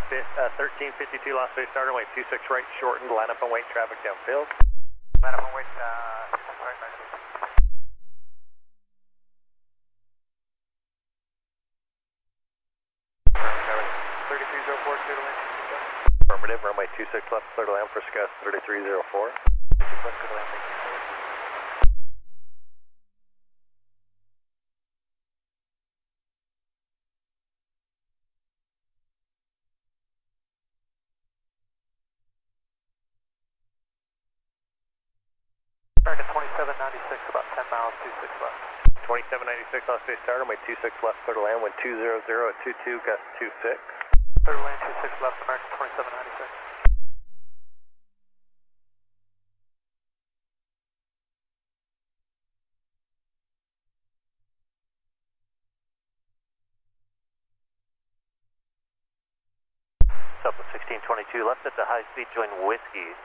1352 Las Vegas starter, wait 26 right, shortened, line up and wait, traffic downfield. Line up and wait, 26 right, nice. 3304, clear to land. Affirmative, runway 26 left, clear to land for Scott 3304. 26 left, clear to land, thank you. American 2796, about 10 miles, 26 left. 2796 Las Vegas starter, wait 26 left, clear to land, wind 200 at 22, gust 26. Clear to land, 26 left, American 2796. Southwest 1622 left at the high speed, join Whiskey.